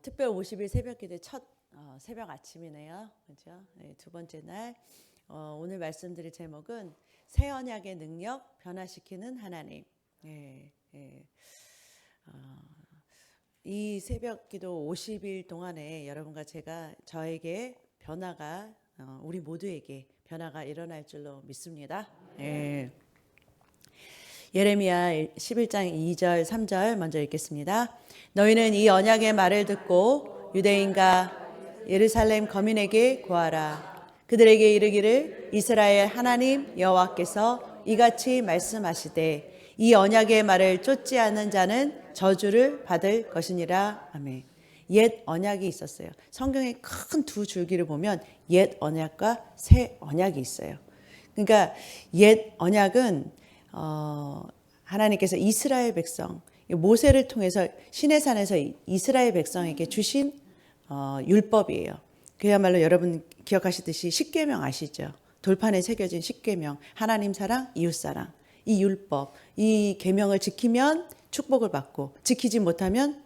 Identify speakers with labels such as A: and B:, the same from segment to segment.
A: 특별 50일 새벽기도 첫 새벽 아침이네요. 그렇죠? 네, 두 번째 날. 오늘 말씀드릴 제목은 새 언약의 능력 변화시키는 하나님. 예, 예. 이 새벽기도 50일 동안에 여러분과 제가 저에게 변화가 우리 모두에게 변화가 일어날 줄로 믿습니다. 예. 예레미야 11장 2절 3절 먼저 읽겠습니다. 너희는 이 언약의 말을 듣고 유대인과 예루살렘 거민에게 고하라. 그들에게 이르기를 이스라엘 하나님 여호와께서 이같이 말씀하시되 이 언약의 말을 쫓지 않는 자는 저주를 받을 것이니라. 아멘. 옛 언약이 있었어요. 성경의 큰 두 줄기를 보면 옛 언약과 새 언약이 있어요. 그러니까 옛 언약은 하나님께서 이스라엘 백성 모세를 통해서 시내산에서 이스라엘 백성에게 주신 율법이에요. 그야말로 여러분 기억하시듯이 십계명 아시죠? 돌판에 새겨진 십계명, 하나님 사랑, 이웃 사랑. 이 율법, 이 계명을 지키면 축복을 받고 지키지 못하면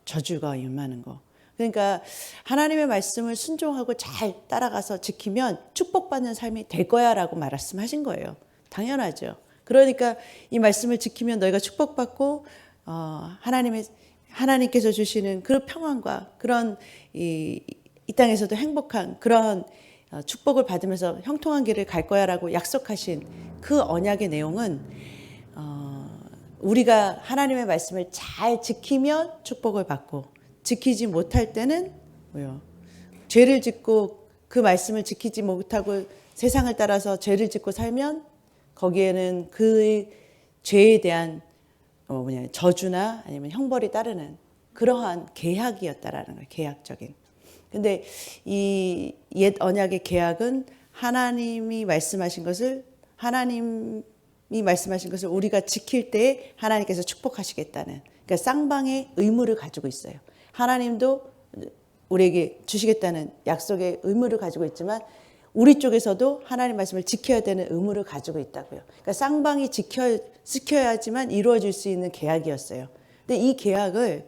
A: 저주가 임하는 거. 그러니까 하나님의 말씀을 순종하고 잘 따라가서 지키면 축복받는 삶이 될 거야 라고 말씀하신 거예요. 당연하죠. 그러니까 이 말씀을 지키면 너희가 축복받고 하나님께서 주시는 그 평안과 그런 이 땅에서도 행복한 그런 축복을 받으면서 형통한 길을 갈 거야라고 약속하신 그 언약의 내용은 우리가 하나님의 말씀을 잘 지키면 축복을 받고 지키지 못할 때는 뭐요? 죄를 짓고 그 말씀을 지키지 못하고 세상을 따라서 죄를 짓고 살면 거기에는 그 죄에 대한 저주나 아니면 형벌이 따르는 그러한 계약이었다라는 거예요. 계약적인. 근데 이 옛 언약의 계약은 하나님이 말씀하신 것을 우리가 지킬 때 하나님께서 축복하시겠다는 그러니까 쌍방의 의무를 가지고 있어요. 하나님도 우리에게 주시겠다는 약속의 의무를 가지고 있지만 우리 쪽에서도 하나님 말씀을 지켜야 되는 의무를 가지고 있다고요. 그러니까 쌍방이 지켜야지만 이루어질 수 있는 계약이었어요. 근데 이 계약을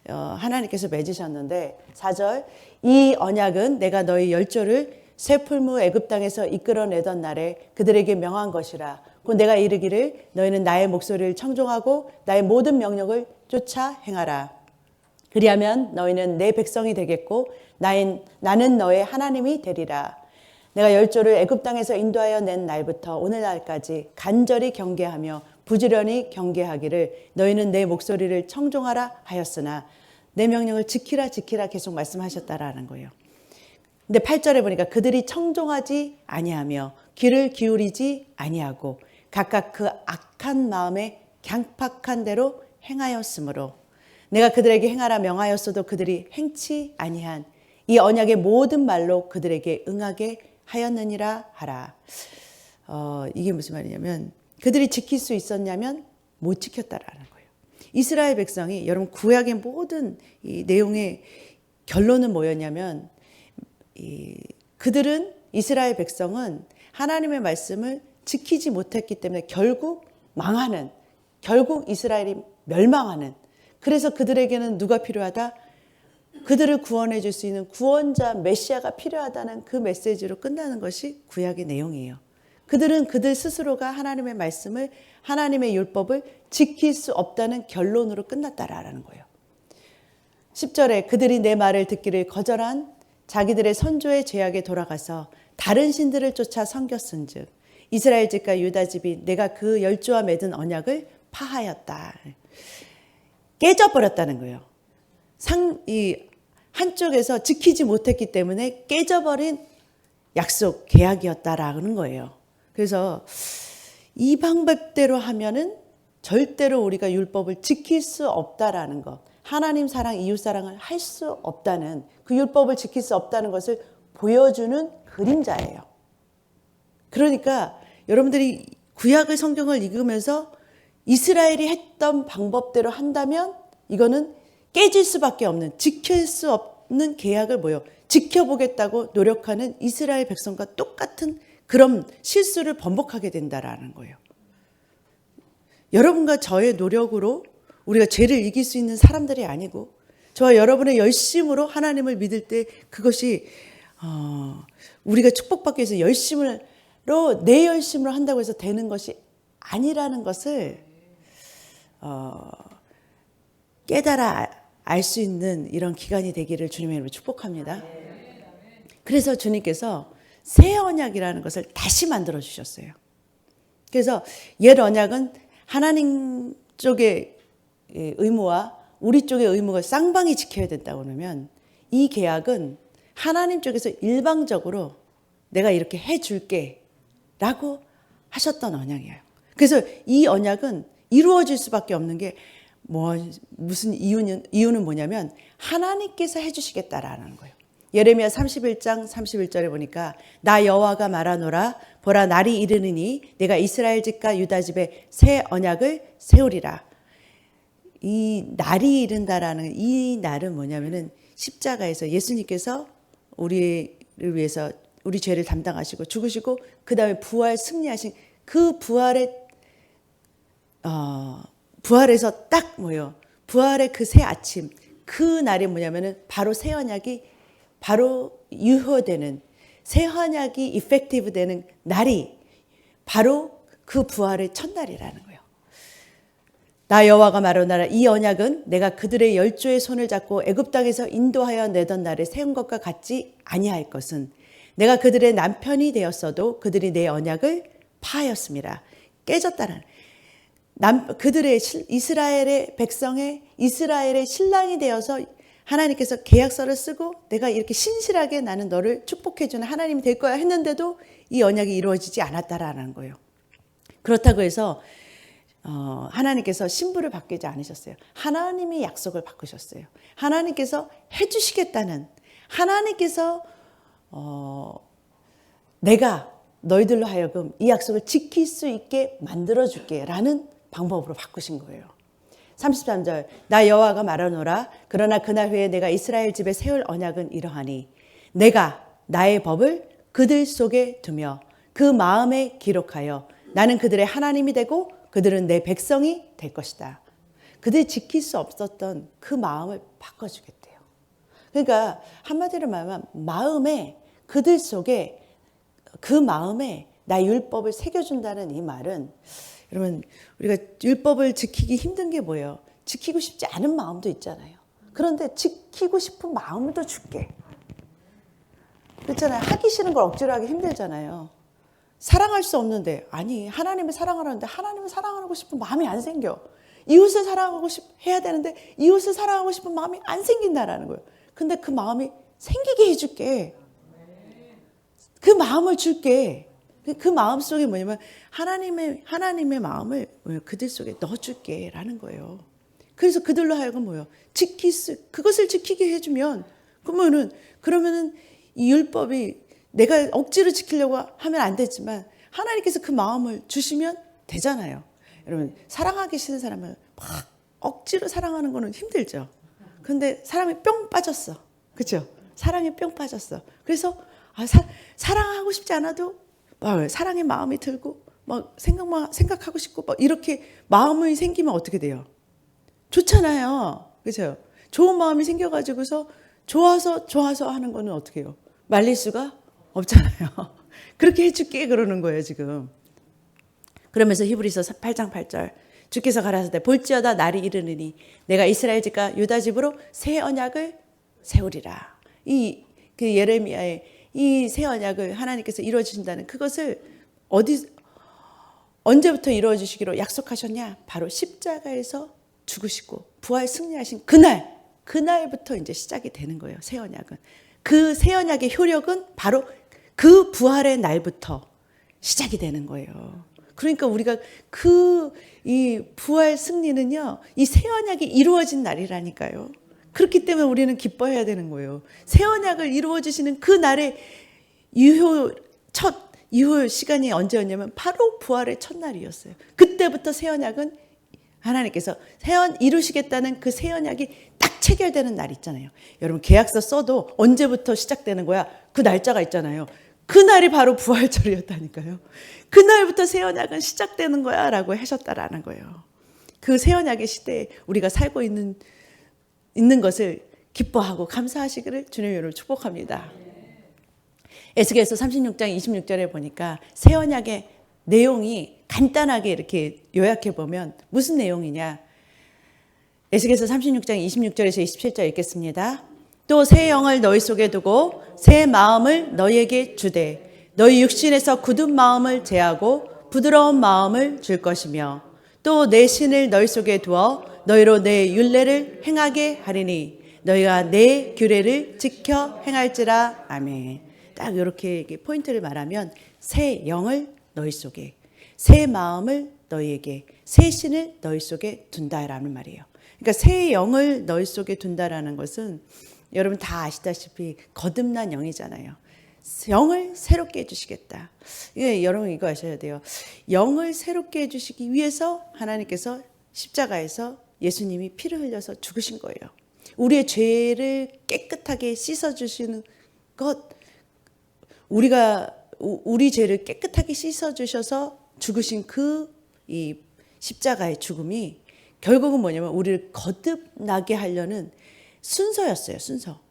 A: 하나님께서 맺으셨는데 4절 이 언약은 내가 너희 열조를 새 풀무 애굽 땅에서 이끌어내던 날에 그들에게 명한 것이라. 곧 내가 이르기를 너희는 나의 목소리를 청종하고 나의 모든 명령을 쫓아 행하라. 그리하면 너희는 내 백성이 되겠고 나는 너의 하나님이 되리라. 내가 열조를 애굽 땅에서 인도하여 낸 날부터 오늘날까지 간절히 경계하며 부지런히 경계하기를 너희는 내 목소리를 청종하라 하였으나 내 명령을 지키라 계속 말씀하셨다라는 거예요. 근데 8절에 보니까 그들이 청종하지 아니하며 귀를 기울이지 아니하고 각각 그 악한 마음에 강팍한 대로 행하였으므로 내가 그들에게 행하라 명하였어도 그들이 행치 아니한 이 언약의 모든 말로 그들에게 응하게 하였느니라 하라. 이게 무슨 말이냐면 그들이 지킬 수 있었냐면 못 지켰다라는 거예요. 이스라엘 백성이 여러분 구약의 모든 이 내용의 결론은 뭐였냐면 그들은 이스라엘 백성은 하나님의 말씀을 지키지 못했기 때문에 결국 망하는 결국 이스라엘이 멸망하는 그래서 그들에게는 누가 필요하다? 그들을 구원해 줄 수 있는 구원자 메시아가 필요하다는 그 메시지로 끝나는 것이 구약의 내용이에요. 그들은 그들 스스로가 하나님의 말씀을 하나님의 율법을 지킬 수 없다는 결론으로 끝났다라는 거예요. 10절에 그들이 내 말을 듣기를 거절한 자기들의 선조의 죄악에 돌아가서 다른 신들을 쫓아 섬겼은즉 이스라엘 집과 유다 집이 내가 그 열조와 맺은 언약을 파하였다. 깨져버렸다는 거예요. 한쪽에서 지키지 못했기 때문에 깨져버린 약속, 계약이었다라는 거예요. 그래서 이 방법대로 하면은 절대로 우리가 율법을 지킬 수 없다라는 것. 하나님 사랑, 이웃 사랑을 할 수 없다는 그 율법을 지킬 수 없다는 것을 보여주는 그림자예요. 그러니까 여러분들이 구약의 성경을 읽으면서 이스라엘이 했던 방법대로 한다면 이거는 깨질 수밖에 없는 지킬 수 없는 계약을 지켜보겠다고 노력하는 이스라엘 백성과 똑같은 그런 실수를 번복하게 된다라는 거예요. 여러분과 저의 노력으로 우리가 죄를 이길 수 있는 사람들이 아니고 저와 여러분의 열심으로 하나님을 믿을 때 그것이 우리가 축복받기 위해서 열심으로 내 열심으로 한다고 해서 되는 것이 아니라는 것을 깨달아 알 수 있는 이런 기간이 되기를 주님의 이름으로 축복합니다. 그래서 주님께서 새 언약이라는 것을 다시 만들어 주셨어요. 그래서 옛 언약은 하나님 쪽의 의무와 우리 쪽의 의무가 쌍방이 지켜야 된다고 그러면 이 계약은 하나님 쪽에서 일방적으로 내가 이렇게 해줄게 라고 하셨던 언약이에요. 그래서 이 언약은 이루어질 수밖에 없는 게 무슨 이유는 뭐냐면 하나님께서 해주시겠다라는 거예요. 예레미야 31장 31절에 보니까 나 여호와가 말하노라 보라 날이 이르느니 내가 이스라엘 집과 유다 집에 새 언약을 세우리라. 이 날이 이른다라는 이 날은 뭐냐면은 십자가에서 예수님께서 우리를 위해서 우리 죄를 담당하시고 죽으시고 그 다음에 부활 승리하신 그 부활에서 딱 부활의 그 새 아침 그 날이 뭐냐면은 바로 새 언약이 바로 유효되는 새 언약이 이펙티브 되는 날이 바로 그 부활의 첫날이라는 거예요. 나 여호와가 말하노라 이 언약은 내가 그들의 열조의 손을 잡고 애굽 땅에서 인도하여 내던 날에 세운 것과 같지 아니할 것은 내가 그들의 남편이 되었어도 그들이 내 언약을 파하였습니다. 깨졌다는 그들의 이스라엘의 백성의 이스라엘의 신랑이 되어서 하나님께서 계약서를 쓰고 내가 이렇게 신실하게 나는 너를 축복해주는 하나님이 될 거야 했는데도 이 언약이 이루어지지 않았다라는 거예요. 그렇다고 해서 하나님께서 신부를 바뀌지 않으셨어요. 하나님이 약속을 바꾸셨어요. 하나님께서 해주시겠다는 하나님께서 내가 너희들로 하여금 이 약속을 지킬 수 있게 만들어줄게 라는 방법으로 바꾸신 거예요. 33절 나 여호와가 말하노라 그러나 그날 후에 내가 이스라엘 집에 세울 언약은 이러하니 내가 나의 법을 그들 속에 두며 그 마음에 기록하여 나는 그들의 하나님이 되고 그들은 내 백성이 될 것이다. 그들이 지킬 수 없었던 그 마음을 바꿔주겠대요. 그러니까 한마디로 말하면 마음에 그들 속에 그 마음에 나 율법을 새겨준다는 이 말은 여러분 우리가 율법을 지키기 힘든 게 뭐예요? 지키고 싶지 않은 마음도 있잖아요. 그런데 지키고 싶은 마음을 또 줄게. 그렇잖아요. 하기 싫은 걸 억지로 하기 힘들잖아요. 사랑할 수 없는데 아니 하나님을 사랑하라는데 하나님을 사랑하고 싶은 마음이 안 생겨. 이웃을 사랑하고 해야 되는데 이웃을 사랑하고 싶은 마음이 안 생긴다라는 거예요. 근데 그 마음이 생기게 해줄게. 그 마음을 줄게. 그 마음 속에 뭐냐면 하나님의 마음을 그들 속에 넣어줄게 라는 거예요. 그래서 그들로 하여금 그것을 지키게 해주면 그러면은 이 율법이 내가 억지로 지키려고 하면 안 되지만 하나님께서 그 마음을 주시면 되잖아요. 여러분 사랑하기 싫은 사람을 막 억지로 사랑하는 거는 힘들죠. 그런데 사람이 뿅 빠졌어. 그렇죠? 사랑이 뿅 빠졌어. 그래서 사랑하고 싶지 않아도 사랑의 마음이 들고 생각하고 싶고 이렇게 마음이 생기면 어떻게 돼요? 좋잖아요. 그렇죠? 좋은 마음이 생겨가지고서 좋아서 하는 거는 어떻게 해요? 말릴 수가 없잖아요. 그렇게 해줄게 그러는 거예요 지금. 그러면서 히브리서 8장 8절 주께서 가라사대 볼지어다 날이 이르느니 내가 이스라엘 집과 유다 집으로 새 언약을 세우리라. 그 예레미야의 이 새 언약을 하나님께서 이루어 주신다는 그것을 언제부터 이루어 주시기로 약속하셨냐? 바로 십자가에서 죽으시고 부활 승리하신 그날부터 이제 시작이 되는 거예요. 새 언약은. 그 새 언약의 효력은 바로 그 부활의 날부터 시작이 되는 거예요. 그러니까 우리가 이 부활 승리는요, 이 새 언약이 이루어진 날이라니까요. 그렇기 때문에 우리는 기뻐해야 되는 거예요. 새 언약을 이루어 주시는 그 날의 유효 시간이 언제였냐면 바로 부활의 첫날이었어요. 그때부터 새 언약은 하나님께서 이루시겠다는 그 새 언약이 딱 체결되는 날 있잖아요. 여러분 계약서 써도 언제부터 시작되는 거야? 그 날짜가 있잖아요. 그 날이 바로 부활절이었다니까요. 그 날부터 새 언약은 시작되는 거야 라고 하셨다라는 거예요. 그 새 언약의 시대에 우리가 살고 있는 있는 것을 기뻐하고 감사하시기를 주님의 이름으로 축복합니다. 에스겔서 36장 26절에 보니까 새 언약의 내용이 간단하게 이렇게 요약해 보면 무슨 내용이냐. 에스겔서 36장 26절에서 27절 읽겠습니다. 또 새 영을 너희 속에 두고 새 마음을 너희에게 주되 너희 육신에서 굳은 마음을 제하고 부드러운 마음을 줄 것이며 또 내 신을 너희 속에 두어 너희로 내 율례를 행하게 하리니 너희가 내 규례를 지켜 행할지라. 아멘. 딱 이렇게 포인트를 말하면 새 영을 너희 속에, 새 마음을 너희에게, 새 신을 너희 속에 둔다라는 말이에요. 그러니까 새 영을 너희 속에 둔다라는 것은 여러분 다 아시다시피 거듭난 영이잖아요. 영을 새롭게 해주시겠다. 여러분 이거 아셔야 돼요. 영을 새롭게 해주시기 위해서 하나님께서 십자가에서 예수님이 피를 흘려서 죽으신 거예요. 우리의 죄를 깨끗하게 씻어주시는 것, 우리 죄를 깨끗하게 씻어주셔서 죽으신 이 십자가의 죽음이 결국은 뭐냐면 우리를 거듭나게 하려는 순서였어요. 순서.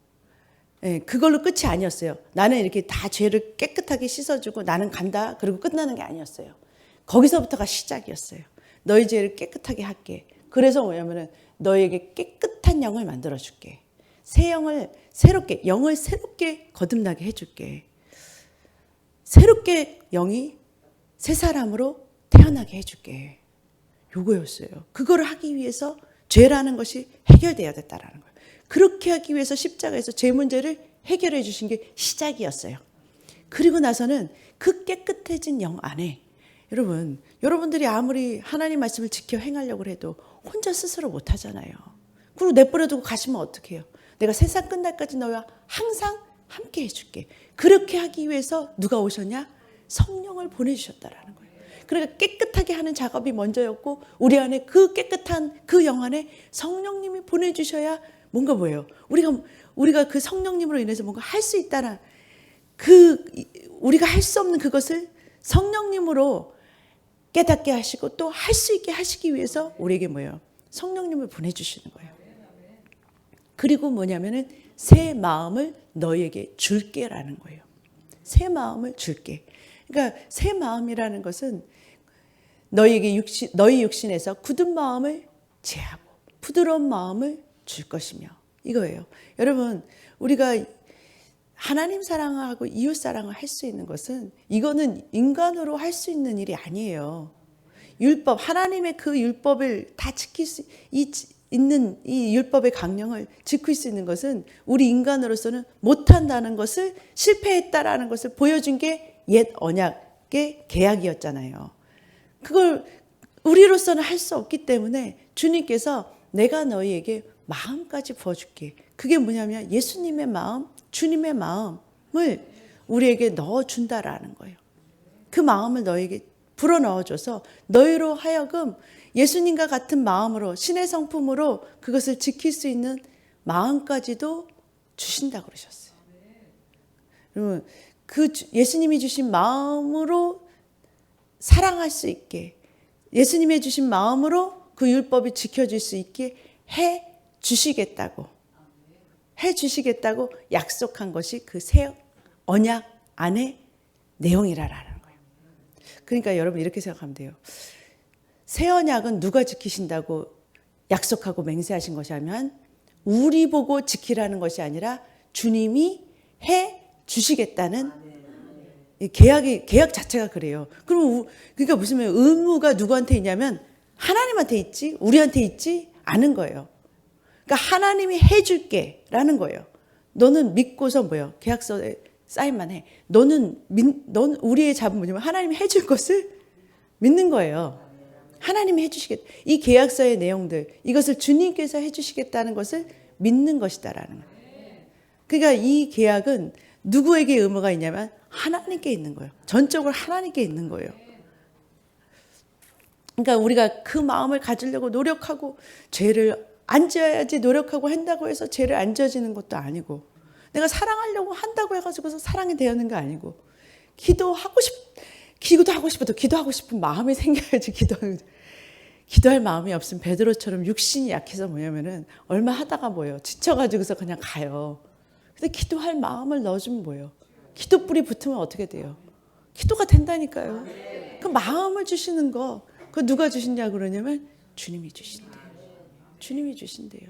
A: 예, 그걸로 끝이 아니었어요. 나는 이렇게 다 죄를 깨끗하게 씻어주고 나는 간다. 그리고 끝나는 게 아니었어요. 거기서부터가 시작이었어요. 너희 죄를 깨끗하게 할게. 그래서 뭐냐면은 너희에게 깨끗한 영을 만들어줄게. 새 영을 새롭게, 영을 새롭게 거듭나게 해줄게. 새롭게 영이 새 사람으로 태어나게 해줄게. 요거였어요. 그거를 하기 위해서 죄라는 것이 해결돼야 됐다라는 거예요. 그렇게 하기 위해서 십자가에서 죄 문제를 해결해 주신 게 시작이었어요. 그리고 나서는 그 깨끗해진 영 안에 여러분들이 아무리 하나님 말씀을 지켜 행하려고 해도 혼자 스스로 못하잖아요. 그리고 내버려두고 가시면 어떡해요? 내가 세상 끝날까지 너와 항상 함께 해줄게. 그렇게 하기 위해서 누가 오셨냐? 성령을 보내주셨다라는 거예요. 그러니까 깨끗하게 하는 작업이 먼저였고 우리 안에 그 깨끗한 그 영 안에 성령님이 보내주셔야 뭔가 뭐예요? 우리가 그 성령님으로 인해서 뭔가 할 수 있다는 우리가 할 수 없는 그것을 성령님으로 깨닫게 하시고 또 할 수 있게 하시기 위해서 우리에게 뭐예요? 성령님을 보내주시는 거예요. 그리고 뭐냐면은 새 마음을 너희에게 줄게라는 거예요. 새 마음을 줄게. 그러니까 새 마음이라는 것은 너희 육신에서 굳은 마음을 제하고 부드러운 마음을 줄 것이며 이거예요. 여러분 우리가 하나님 사랑하고 이웃 사랑을 할 수 있는 것은 이거는 인간으로 할 수 있는 일이 아니에요. 율법, 하나님의 그 율법을 다 지킬 수 있는 이 율법의 강령을 지킬 수 있는 것은 우리 인간으로서는 못한다는 것을 실패했다라는 것을 보여준 게 옛 언약의 계약이었잖아요. 그걸 우리로서는 할 수 없기 때문에 주님께서 내가 너희에게 마음까지 부어줄게. 그게 뭐냐면 예수님의 마음, 주님의 마음을 우리에게 넣어준다라는 거예요. 그 마음을 너희에게 불어넣어줘서 너희로 하여금 예수님과 같은 마음으로 신의 성품으로 그것을 지킬 수 있는 마음까지도 주신다고 그러셨어요. 여러분 그 예수님이 주신 마음으로 사랑할 수 있게 예수님이 주신 마음으로 그 율법이 지켜질 수 있게 해 주시겠다고 약속한 것이 그 새 언약 안의 내용이라는 거예요. 그러니까 여러분 이렇게 생각하면 돼요. 새 언약은 누가 지키신다고 약속하고 맹세하신 것이냐면 우리 보고 지키라는 것이 아니라 주님이 해 주시겠다는 계약 자체가 그래요. 그러니까 무슨 의무가 누구한테 있냐면 하나님한테 있지 우리한테 있지 않은 거예요. 그러니까 하나님이 해줄게 라는 거예요. 너는 믿고서 뭐예요? 계약서에 사인만 해. 넌 우리의 잡은 뭐냐면 하나님이 해줄 것을 믿는 거예요. 하나님이 해주시겠다. 이 계약서의 내용들 이것을 주님께서 해주시겠다는 것을 믿는 것이다라는 거예요. 그러니까 이 계약은 누구에게 의무가 있냐면 하나님께 있는 거예요. 전적으로 하나님께 있는 거예요. 그러니까 우리가 그 마음을 가지려고 노력하고 죄를 안 지어야지 노력하고 한다고 해서 죄를 안 지어지는 것도 아니고 내가 사랑하려고 한다고 해가지고서 사랑이 되는 거 아니고 기도하고 싶어도 기도하고 싶은 마음이 생겨야지 기도하는 거죠. 기도할 마음이 없으면 베드로처럼 육신이 약해서 뭐냐면은 얼마 하다가 뭐예요? 지쳐가지고서 그냥 가요. 근데 기도할 마음을 넣어주면 뭐예요? 기도 뿌리 붙으면 어떻게 돼요? 기도가 된다니까요. 그 마음을 주시는 거, 그 누가 주신냐 그러냐면 주님이 주신대요. 주님이 주신대요.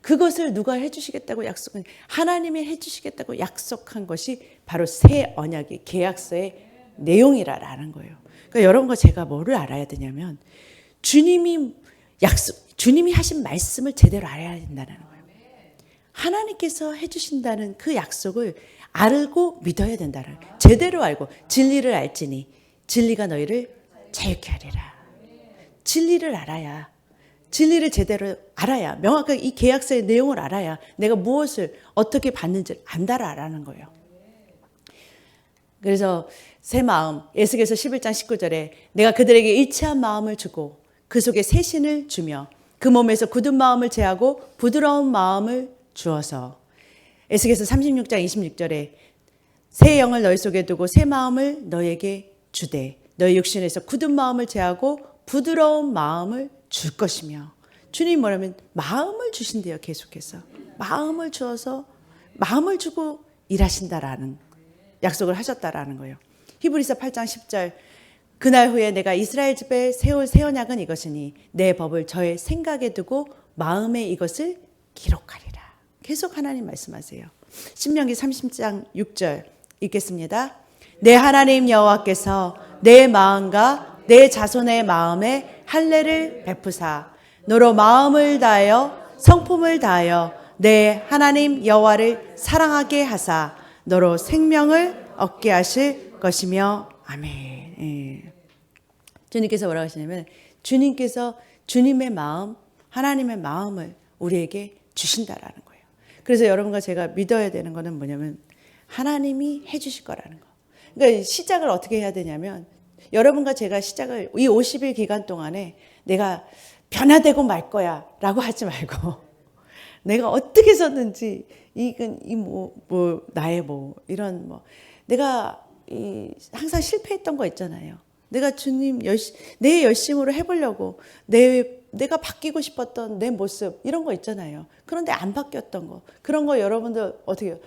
A: 그것을 누가 해주시겠다고 약속한, 하나님이 해주시겠다고 약속한 것이 바로 새 언약의 계약서의 내용이라는 거예요. 그러니까 여러분과 제가 뭐를 알아야 되냐면 주님이 하신 말씀을 제대로 알아야 된다는 거예요. 하나님께서 해주신다는 그 약속을 알고 믿어야 된다는 거예요. 제대로 알고 진리를 알지니 진리가 너희를 자유케 하리라. 진리를 알아야, 진리를 제대로 알아야, 명확하게 이 계약서의 내용을 알아야 내가 무엇을 어떻게 받는지를 안다라는 거예요. 그래서 새 마음, 에스겔서 11장 19절에 내가 그들에게 일치한 마음을 주고 그 속에 새 신을 주며 그 몸에서 굳은 마음을 제하고 부드러운 마음을 주어서, 에스겔서 36장 26절에 새 영을 너희 속에 두고 새 마음을 너희에게 주되 너희 육신에서 굳은 마음을 제하고 부드러운 마음을 줄 것이며, 주님 뭐라면 마음을 주신대요. 계속해서 마음을 주어서 마음을 주고 일하신다라는 약속을 하셨다라는 거예요. 히브리서 8장 10절 그날 후에 내가 이스라엘 집에 세울 새 언약은 이것이니 내 법을 저의 생각에 두고 마음에 이것을 기록하리라. 계속 하나님 말씀하세요. 신명기 30장 6절 읽겠습니다. 내 하나님 여호와께서 내 마음과 내 자손의 마음에 할례를 베푸사 너로 마음을 다하여 성품을 다하여 내 하나님 여호와를 사랑하게 하사 너로 생명을 얻게 하실 것이며 아멘. 예. 주님께서 뭐라고 하시냐면 주님께서 주님의 마음, 하나님의 마음을 우리에게 주신다라는 거예요. 그래서 여러분과 제가 믿어야 되는 거는 뭐냐면 하나님이 해주실 거라는 거. 그러니까 시작을 어떻게 해야 되냐면 여러분과 제가 시작을 이 50일 기간 동안에 내가 변화되고 말 거야 라고 하지 말고 내가 어떻게 썼는지 이건 나의 이런 내가 항상 실패했던 거 있잖아요. 내가 주님 내 열심으로 해보려고 내가 바뀌고 싶었던 내 모습 이런 거 있잖아요. 그런데 안 바뀌었던 거 그런 거 여러분들 어떻게 해요?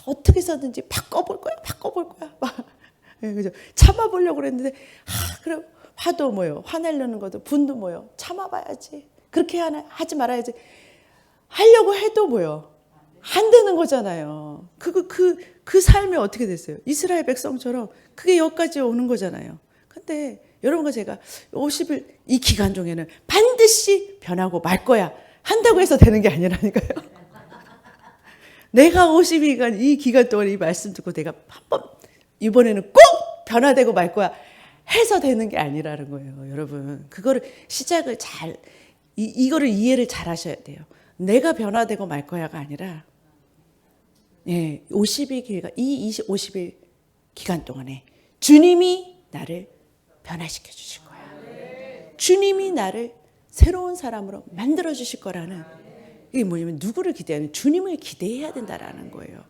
A: 어떻게 썼는지 바꿔볼 거야 막 그죠? 참아보려고 그랬는데 그래 화도 화내려는 것도 분도 참아봐야지 그렇게 하지 말아야지 하려고 해도 안 되는 거잖아요. 그 삶이 어떻게 됐어요? 이스라엘 백성처럼 그게 여기까지 오는 거잖아요. 근데 여러분과 제가 50일 이 기간 중에는 반드시 변하고 말 거야 한다고 해서 되는 게 아니라니까요. 내가 50일간 이 기간 동안 이 말씀 듣고 내가 한번 이번에는 꼭 변화되고 말 거야 해서 되는 게 아니라는 거예요. 여러분 그거를 시작을 이거를 이해를 잘 하셔야 돼요. 내가 변화되고 말 거야가 아니라 50일 기간 동안에 주님이 나를 변화시켜 주실 거야. 주님이 나를 새로운 사람으로 만들어 주실 거라는, 이게 뭐냐면 누구를 기대하는, 주님을 기대해야 된다라는 거예요.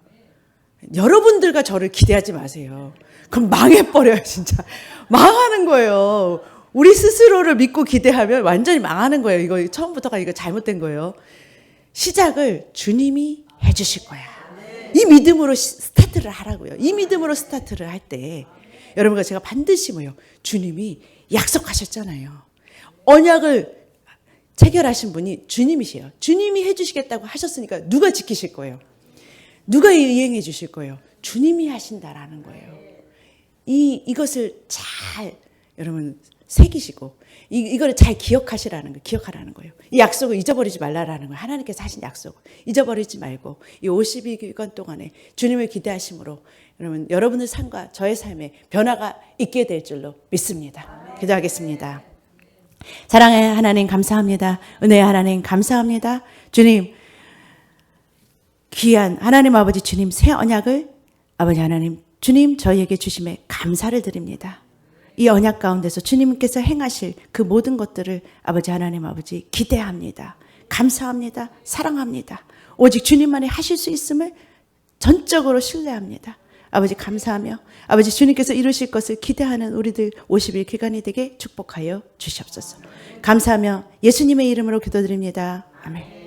A: 여러분들과 저를 기대하지 마세요. 그럼 망해버려요. 진짜 망하는 거예요. 우리 스스로를 믿고 기대하면 완전히 망하는 거예요. 이거 처음부터가 이거 잘못된 거예요. 시작을 주님이 해주실 거야. 이 믿음으로 스타트를 하라고요. 이 믿음으로 스타트를 할 때 여러분과 제가 반드시 주님이 약속하셨잖아요. 언약을 체결하신 분이 주님이세요. 주님이 해주시겠다고 하셨으니까 누가 지키실 거예요? 누가 이행해 주실 거예요? 주님이 하신다라는 거예요. 이것을 잘 여러분 새기시고 이거를 잘 기억하라는 거예요. 이 약속을 잊어버리지 말라라는 거예요. 하나님께서 하신 약속 잊어버리지 말고 이 52기간 동안에 주님을 기대하심으로 여러분의 삶과 저의 삶에 변화가 있게 될 줄로 믿습니다. 기도하겠습니다. 사랑의 하나님 감사합니다. 은혜의 하나님 감사합니다. 주님 귀한 하나님 아버지 주님 새 언약을 아버지 하나님 주님 저희에게 주심에 감사를 드립니다. 이 언약 가운데서 주님께서 행하실 그 모든 것들을 아버지 하나님 아버지 기대합니다. 감사합니다. 사랑합니다. 오직 주님만이 하실 수 있음을 전적으로 신뢰합니다. 아버지 감사하며 아버지 주님께서 이루실 것을 기대하는 우리들 50일 기간이 되게 축복하여 주시옵소서. 감사하며 예수님의 이름으로 기도드립니다. 아멘.